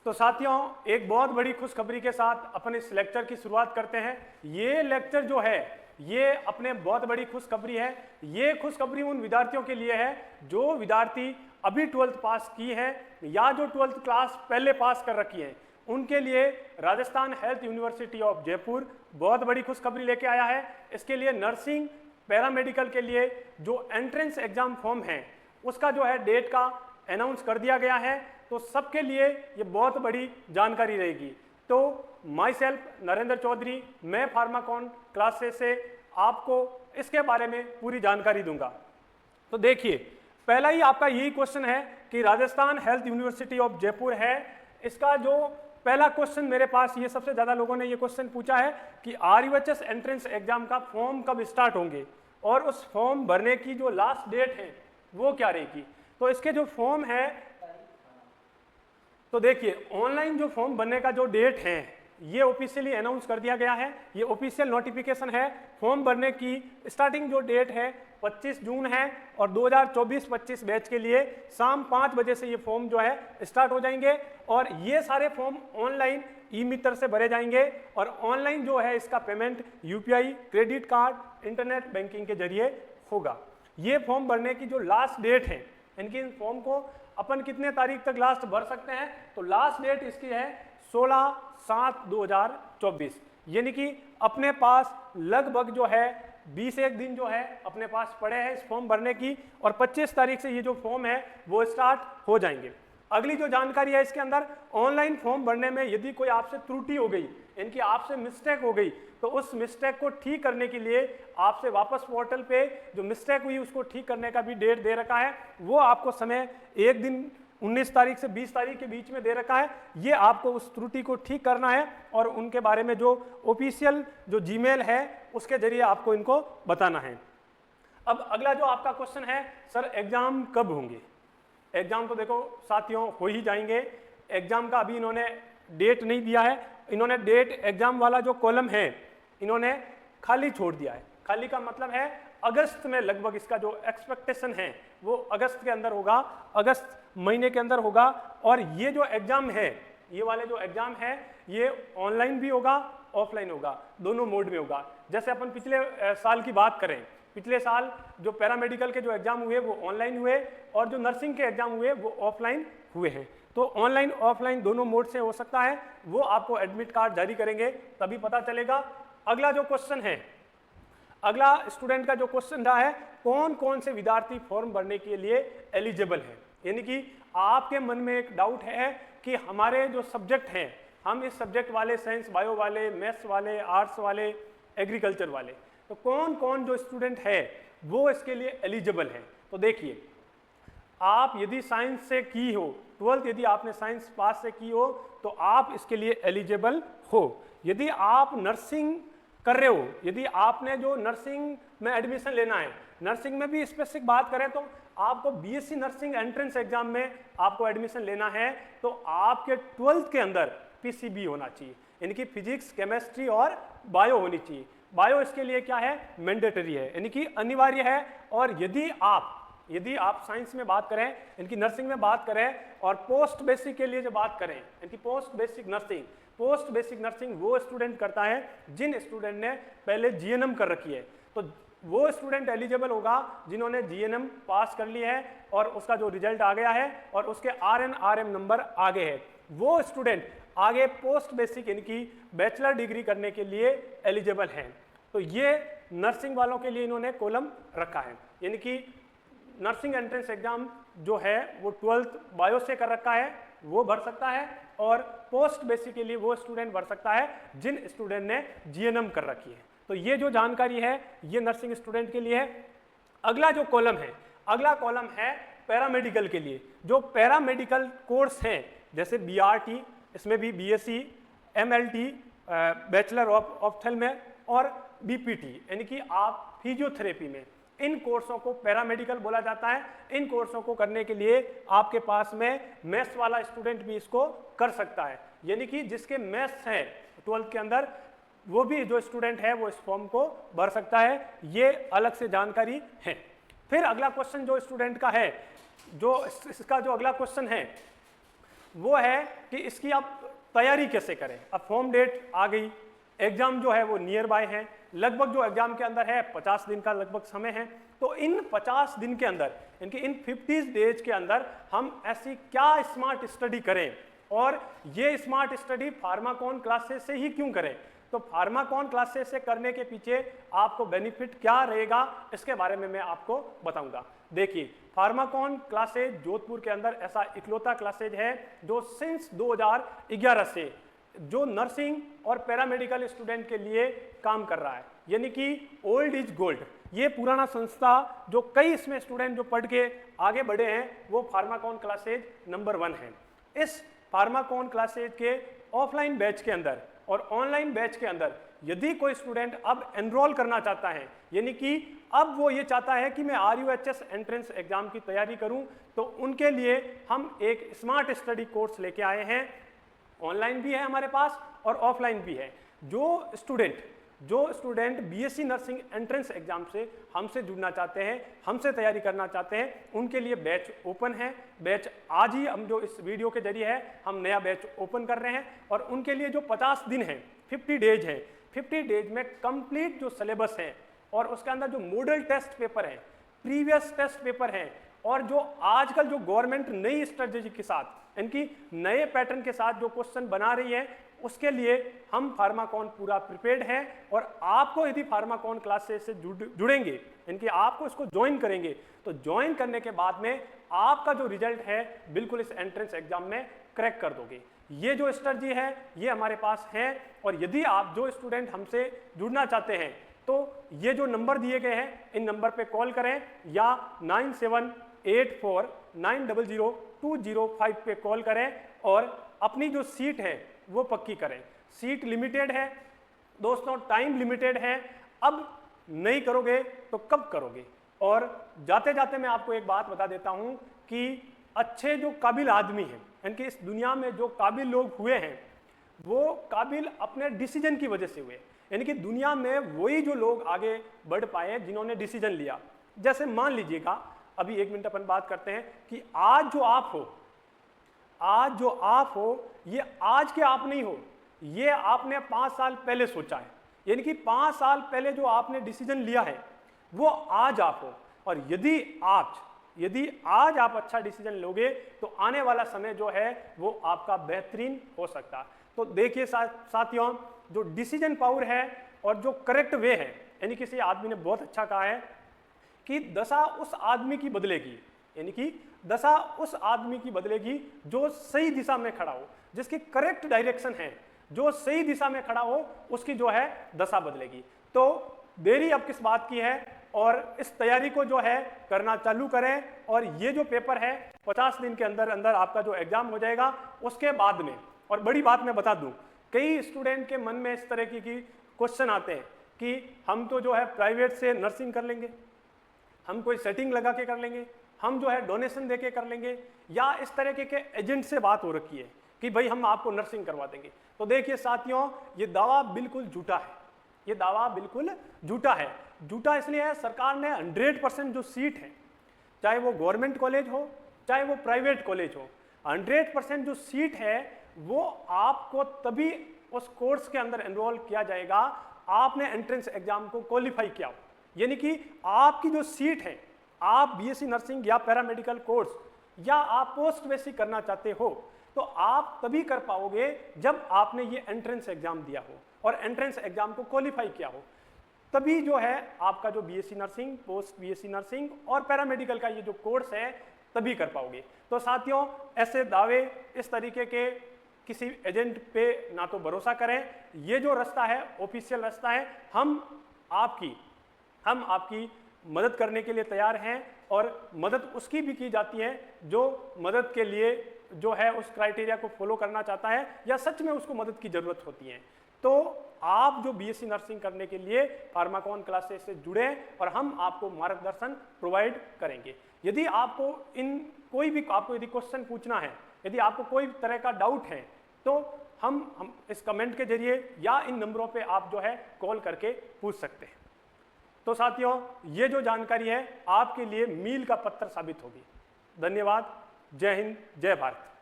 तो साथियों, एक बहुत बड़ी खुशखबरी के साथ अपने इस लेक्चर की शुरुआत करते हैं। ये लेक्चर जो है ये अपने बहुत बड़ी खुशखबरी है। ये खुशखबरी उन विद्यार्थियों के लिए है जो विद्यार्थी अभी 12th पास की है या जो 12th क्लास पहले पास कर रखी है, उनके लिए Rajasthan health university of Jaipur बहुत बड़ी खुशखबरी लेके आया है। इसके लिए नर्सिंग पैरामेडिकल के लिए जो एंट्रेंस एग्जाम फॉर्म है उसका जो है डेट का अनाउंस कर दिया गया है। तो सबके लिए ये बहुत बड़ी जानकारी रहेगी। तो माई सेल्फ नरेंद्र चौधरी, मैं फार्माकॉन क्लासेस से आपको इसके बारे में पूरी जानकारी दूंगा। तो देखिए, पहला ही आपका यही क्वेश्चन है कि Rajasthan health university of Jaipur है, इसका जो पहला क्वेश्चन मेरे पास, ये सबसे ज़्यादा लोगों ने ये क्वेश्चन पूछा है कि RUHS एंट्रेंस एग्जाम का फॉर्म कब स्टार्ट होंगे और उस फॉर्म भरने की जो लास्ट डेट है वो क्या रहेगी। तो इसके जो फॉर्म है, तो देखिए ऑनलाइन जो फॉर्म भरने का जो डेट है ये ऑफिशियली अनाउंस कर दिया गया है। ये ऑफिशियल नोटिफिकेशन है। फॉर्म भरने की स्टार्टिंग जो डेट है 25 जून है और 2024-25 बैच के लिए शाम 5 बजे से ये फॉर्म जो है स्टार्ट हो जाएंगे और ये सारे फॉर्म ऑनलाइन ई-मित्र से भरे जाएंगे और ऑनलाइन जो है इसका payment UPI, credit card, internet banking के जरिए होगा। ये फॉर्म भरने की जो लास्ट डेट है, इनकी इन फॉर्म को अपन कितने तारीख तक लास्ट भर सकते हैं, तो लास्ट डेट इसकी है 16/7/2024। यानी कि अपने पास लगभग जो है 20 दिन जो है अपने पास पड़े हैं इस फॉर्म भरने की और 25 तारीख से ये जो फॉर्म है वो स्टार्ट हो जाएंगे। अगली जो जानकारी है इसके अंदर, ऑनलाइन फॉर्म भरने में यदि कोई आपसे त्रुटि हो गई, इनकी आपसे मिस्टेक हो गई, तो उस मिस्टेक को ठीक करने के लिए आपसे वापस पोर्टल पे जो मिस्टेक हुई उसको ठीक करने का भी डेट दे रखा है। वो आपको समय एक दिन 19 तारीख से 20 तारीख के बीच में दे रखा है। ये आपको उस त्रुटि को ठीक करना है और उनके बारे में जो ऑफिशियल जो जीमेल है उसके जरिए आपको इनको बताना है। अब अगला जो आपका क्वेश्चन है, सर एग्जाम कब होंगे। एग्जाम तो देखो साथियों हो ही जाएंगे। एग्जाम का अभी इन्होंने डेट नहीं दिया है। इन्होंने डेट, एग्जाम वाला जो कॉलम है इन्होंने खाली छोड़ दिया है। खाली का मतलब है अगस्त में लगभग इसका जो एक्सपेक्टेशन है वो अगस्त के अंदर होगा, अगस्त महीने के अंदर होगा। और ये जो एग्जाम है, ये वाले जो एग्जाम है ये ऑनलाइन भी होगा, ऑफलाइन होगा, दोनों मोड में होगा। जैसे अपन पिछले साल की बात करें, पिछले साल जो पैरामेडिकल के जो एग्जाम हुए वो ऑनलाइन हुए और जो नर्सिंग के एग्जाम हुए वो ऑफलाइन हुए हैं। तो ऑनलाइन ऑफलाइन दोनों मोड से हो सकता है। वो आपको एडमिट कार्ड जारी करेंगे तभी पता चलेगा। अगला जो क्वेश्चन है, अगला स्टूडेंट का जो क्वेश्चन रहा है, कौन कौन से विद्यार्थी फॉर्म भरने के लिए एलिजिबल है। यानी कि आपके मन में एक डाउट है कि हमारे जो सब्जेक्ट हैं, हम इस सब्जेक्ट वाले, साइंस बायो वाले, मैथ्स वाले, आर्ट्स वाले, एग्रीकल्चर वाले, तो कौन कौन जो स्टूडेंट है वो इसके लिए एलिजिबल है। तो देखिए, आप यदि साइंस से की हो 12th, यदि आपने साइंस पास से की हो तो आप इसके लिए एलिजिबल हो। यदि आप नर्सिंग कर रहे हो, यदि आपने जो नर्सिंग में एडमिशन लेना है, नर्सिंग में भी स्पेसिफिक बात करें तो आपको BSc नर्सिंग एंट्रेंस एग्जाम में आपको एडमिशन लेना है, तो आपके 12th के अंदर PCB होना चाहिए, यानी कि फिजिक्स, केमिस्ट्री और बायो होनी चाहिए। बायो इसके लिए क्या है, मैंडेटरी है, यानी कि अनिवार्य है। और यदि आप साइंस में बात करें, इनकी नर्सिंग में बात करें और पोस्ट बेसिक के लिए जो बात करें, इनकी पोस्ट बेसिक नर्सिंग वो स्टूडेंट करता है जिन स्टूडेंट ने पहले GNM कर रखी है। तो वो स्टूडेंट एलिजिबल होगा जिन्होंने GNM पास कर ली है और उसका जो रिजल्ट आ गया है और उसके RN RM नंबर आगे है, वो स्टूडेंट आगे पोस्ट बेसिक इनकी बैचलर डिग्री करने के लिए एलिजिबल हैं। तो ये नर्सिंग वालों के लिए इन्होंने कॉलम रखा है, यानी कि नर्सिंग एंट्रेंस एग्जाम जो है वो 12th बायो से कर रखा है, वो भर सकता है। और पोस्ट बेसिक के लिए वो स्टूडेंट भर सकता है जिन स्टूडेंट ने GNM कर रखी है। तो ये जो जानकारी है ये नर्सिंग स्टूडेंट के लिए है। अगला जो कॉलम है, अगला कॉलम है पैरामेडिकल के लिए। जो पैरामेडिकल कोर्स हैं जैसे BRT, इसमें भी BSc, MLT, बैचलर ऑफ ऑप्थेल्मी और BPT, यानी कि आप फिजियोथेरेपी में, इन कोर्सों को पैरामेडिकल बोला जाता है। इन कोर्सों को करने के लिए आपके पास में मैथ्स वाला स्टूडेंट भी इसको कर सकता है, यानी कि जिसके मैथ्स है 12th के अंदर, वो भी जो स्टूडेंट है वो इस फॉर्म को भर सकता है। ये अलग से जानकारी है। फिर अगला क्वेश्चन जो स्टूडेंट का है, जो इसका जो अगला क्वेश्चन है वो है कि इसकी आप तैयारी कैसे करें। अब फॉर्म डेट आ गई, एग्जाम जो है वो नियर बाय है, लगभग जो एग्जाम के अंदर है 50 दिन का लगभग समय है। तो इन 50 दिन के अंदर, इनकी इन 50 डेज के अंदर हम ऐसी क्या स्मार्ट स्टडी करें, और ये स्मार्ट स्टडी फार्माकॉन क्लासेस से ही क्यों करें। तो फार्माकॉन क्लासेस से करने के पीछे आपको बेनिफिट क्या रहेगा, इसके बारे में मैं आपको बताऊंगा। देखिए, फार्माकॉन क्लासेज जोधपुर के अंदर ऐसा इकलौता क्लासेज है जो सिंस 2011 से जो नर्सिंग और पैरामेडिकल स्टूडेंट के लिए काम कर रहा है, यानी कि ओल्ड इज गोल्ड। ये पुराना संस्था जो कई इसमें स्टूडेंट जो पढ़ के आगे बढ़े हैं, वो फार्माकॉन क्लासेज नंबर 1 है। इस फार्माकॉन क्लासेज के ऑफलाइन बैच के अंदर और ऑनलाइन बैच के अंदर यदि कोई स्टूडेंट अब एनरोल करना चाहता है, यानी कि अब वो ये चाहता है कि मैं RUHS एंट्रेंस एग्जाम की तैयारी करूं, तो उनके लिए हम एक स्मार्ट स्टडी कोर्स लेके आए हैं। ऑनलाइन भी है हमारे पास और ऑफलाइन भी है। जो student BSc nursing entrance exam से हमसे जुड़ना चाहते हैं, हमसे तैयारी करना चाहते हैं, उनके लिए बैच ओपन है। बैच आज ही हम जो इस वीडियो के जरिए है हम नया बैच ओपन कर रहे हैं, और उनके लिए जो 50 दिन है, 50 डेज है, 50 डेज में कंप्लीट जो सिलेबस है और उसके अंदर जो मॉडल टेस्ट पेपर है, प्रीवियस टेस्ट पेपर है, और जो आजकल जो गवर्नमेंट नई स्ट्रेटेजी के साथ, इनकी नए पैटर्न के साथ जो क्वेश्चन बना रही है, उसके लिए हम फार्माकॉन पूरा प्रिपेयर्ड है। और आपको यदि फार्माकॉन क्लासेस से जुड़ेंगे, इनकी आपको इसको ज्वाइन करेंगे, तो ज्वाइन करने के बाद में आपका जो रिजल्ट है बिल्कुल इस एंट्रेंस एग्जाम में क्रैक कर दोगे। ये जो स्ट्रेटजी है ये हमारे पास है। और यदि आप जो स्टूडेंट हमसे जुड़ना चाहते हैं, तो ये जो नंबर दिए गए हैं, इन नंबर पे कॉल करें या 9784900205 पे कॉल करें और अपनी जो सीट है वो पक्की करें। सीट लिमिटेड है दोस्तों, टाइम लिमिटेड है। अब नहीं करोगे तो कब करोगे। और जाते जाते मैं आपको एक बात बता देता हूं कि अच्छे जो काबिल आदमी हैं, इनकी इस दुनिया में जो काबिल लोग हुए हैं, वो काबिल अपने डिसीजन की वजह से हुए। यानी कि दुनिया में वही जो लोग आगे बढ़ पाए जिन्होंने डिसीजन लिया। जैसे मान लीजिएगा, अभी 1 मिनट अपन बात करते हैं कि आज जो आप हो, ये आज के आप नहीं हो, ये आपने 5 साल पहले सोचा है। यानी कि 5 साल पहले जो आपने डिसीजन लिया है वो आज आप हो। और यदि आज आप अच्छा डिसीजन लोगे तो आने वाला समय जो है वो आपका बेहतरीन हो सकता है। तो देखिए साथियों, जो डिसीजन पावर है और जो करेक्ट वे है, यानी किसी आदमी ने बहुत अच्छा कहा है कि दशा उस आदमी की बदलेगी, यानी कि दशा उस आदमी की बदलेगी जो सही दिशा में खड़ा हो, जिसकी करेक्ट डायरेक्शन है, जो सही दिशा में खड़ा हो, उसकी जो है दशा बदलेगी। तो देरी अब किस बात की है, और इस तैयारी को जो है करना चालू करें। और ये जो पेपर है 50 दिन के अंदर अंदर आपका जो एग्जाम हो जाएगा, उसके बाद में, और बड़ी बात मैं बता दूं, कई स्टूडेंट के मन में इस तरह की क्वेश्चन आते हैं कि हम तो जो है प्राइवेट से नर्सिंग कर लेंगे, हम कोई सेटिंग लगा के कर लेंगे, हम जो है डोनेशन दे के कर लेंगे, या इस तरह के एजेंट से बात हो रखी है कि भाई हम आपको नर्सिंग करवा देंगे। तो देखिए साथियों, ये दावा बिल्कुल झूठा है। ये दावा बिल्कुल झूठा है। झूठा इसलिए है, सरकार ने 100% जो सीट है, चाहे वो गवर्नमेंट कॉलेज हो चाहे वो प्राइवेट कॉलेज हो, 100% जो सीट है वो आपको तभी उस कोर्स के अंदर एनरोल किया जाएगा आपने एंट्रेंस एग्जाम को क्वालिफाई किया हो। यानी कि आपकी जो सीट है, आप BSc नर्सिंग या पैरामेडिकल कोर्स या आप पोस्ट बेसिक करना चाहते हो, तो आप तभी कर पाओगे जब आपने ये एंट्रेंस एग्जाम दिया हो और एंट्रेंस एग्जाम को क्वालिफाई किया हो। तभी जो है आपका जो BSc nursing, post BSc nursing और पैरामेडिकल का ये जो कोर्स है तभी कर पाओगे। तो साथियों, ऐसे दावे, इस तरीके के किसी एजेंट पे ना तो भरोसा करें। ये जो रास्ता है ऑफिशियल रास्ता है। हम आपकी मदद करने के लिए तैयार हैं, और मदद उसकी भी की जाती है जो मदद के लिए जो है उस क्राइटेरिया को फॉलो करना चाहता है या सच में उसको मदद की जरूरत होती है। तो आप जो BSc नर्सिंग करने के लिए फार्माकॉन क्लासेस से जुड़े, और हम आपको मार्गदर्शन प्रोवाइड करेंगे। यदि आपको यदि क्वेश्चन पूछना है, यदि आपको कोई तरह का डाउट है, तो हम इस कमेंट के जरिए या इन नंबरों पे आप जो है कॉल करके पूछ सकते हैं। तो साथियों, ये जो जानकारी है आपके लिए मील का पत्थर साबित होगी। धन्यवाद। जय हिंद, जय भारत।